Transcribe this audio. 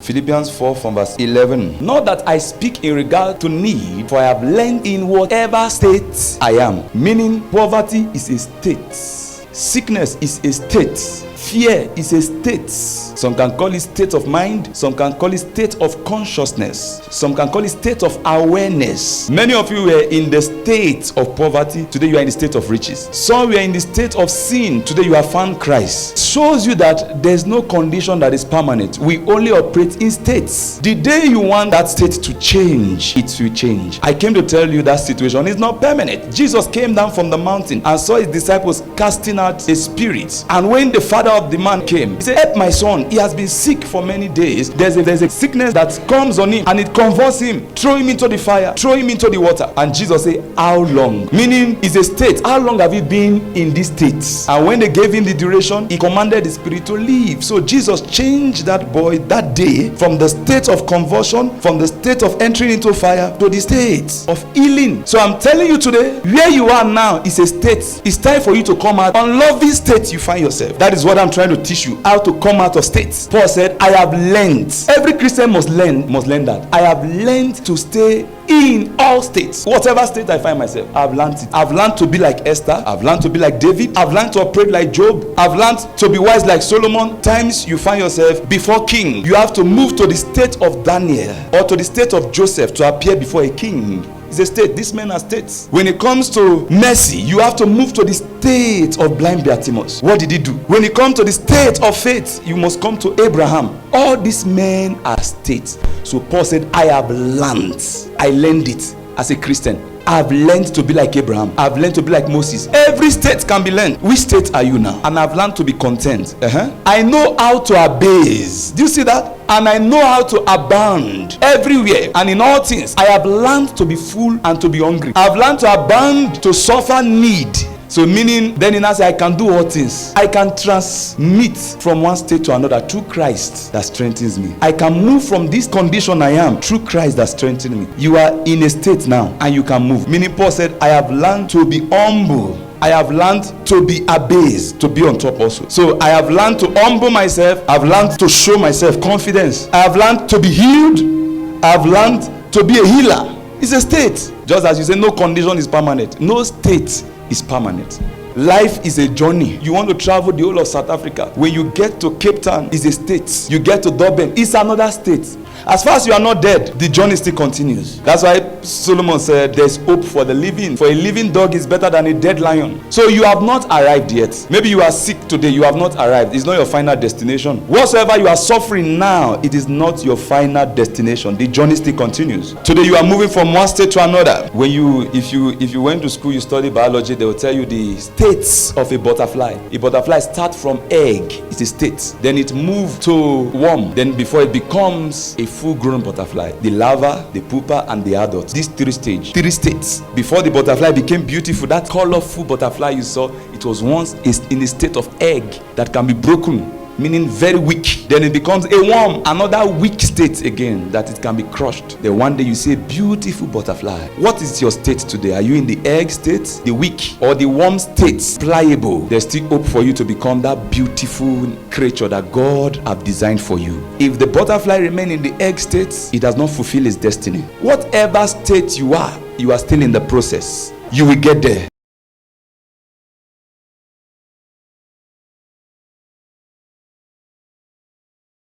Philippians 4 from verse 11. Not that I speak in regard to need, for I have learned in whatever state I am. Meaning poverty is a state. Sickness is a state. Fear is a state. Some can call it state of mind. Some can call it state of consciousness. Some can call it state of awareness. Many of you were in the state of poverty. Today you are in the state of riches. Some were in the state of sin. Today you have found Christ. Shows you that there's no condition that is permanent. We only operate in states. The day you want that state to change, it will change. I came to tell you that situation is not permanent. Jesus came down from the mountain and saw his disciples casting out a spirit. And when the father of the man came, he said, "Help my son. He has been sick for many days. There's a sickness that comes on him and it convulses him. Throw him into the fire. Throw him into the water." And Jesus said, "How long?" Meaning, it's a state. How long have you been in this state? And when they gave him the duration, he commanded the spirit to leave. So Jesus changed that boy that day from the state of convulsion, from the state of entering into fire, to the state of healing. So I'm telling you today, where you are now is a state. It's time for you to come out. Unloving state you find yourself. That is what I'm trying to teach you, how to come out of states. Paul said, "I have learned." Every Christian must learn that. I have learned to stay in all states. Whatever state I find myself, I've learned it. I've learned to be like Esther. I've learned to be like David. I've learned to operate like Job. I've learned to be wise like Solomon. Times you find yourself before king, you have to move to the state of Daniel or to the state of Joseph to appear before a king. It's a state. These men are states. When it comes to mercy, you have to move to the state of blind Bartimaeus. What did he do? When it comes to the state of faith, you must come to Abraham. All these men are states. So Paul said, "I have learned." I learned it as a Christian. I've learned to be like Abraham. I've learned to be like Moses. Every state can be learned. Which state are you now? And I've learned to be content. I know how to abase. Do you see that? And I know how to abound everywhere and in all things. I have learned to be full and to be hungry. I've learned to abound, to suffer need. So meaning, then in us, I can do all things. I can transmit from one state to another through Christ that strengthens me. I can move from this condition I am through Christ that strengthens me. You are in a state now and you can move. Meaning Paul said, "I have learned to be humble. I have learned to be abased, to be on top also." So I have learned to humble myself. I've learned to show myself confidence. I have learned to be healed. I have learned to be a healer. It's a state. Just as you say, no condition is permanent. No state is permanent. Life is a journey. You want to travel the whole of South Africa. When you get to Cape Town, it's a state. You get to Durban, it's another state. As far as you are not dead, the journey still continues. That's why Solomon said there's hope for the living. For a living dog is better than a dead lion. So you have not arrived yet. Maybe you are sick today, you have not arrived. It's not your final destination. Whatsoever you are suffering now, it is not your final destination. The journey still continues. Today you are moving from one state to another. When if you went to school, you study biology, they will tell you the states of a butterfly. A butterfly starts from egg, it's a state. Then it moves to worm. Then before it becomes a full-grown butterfly, the larva, the pupa, and the adult. These three states. Before the butterfly became beautiful, that colorful butterfly you saw, it was once in a state of egg that can be broken, meaning very weak. Then it becomes a worm, another weak state again, that it can be crushed. Then one day you see a beautiful butterfly. What is your state today? Are you in the egg state, the weak, or the worm state, pliable? There's still hope for you to become that beautiful creature that God have designed for you. If the butterfly remain in the egg state, it does not fulfill its destiny. Whatever state you are still in the process. You will get there.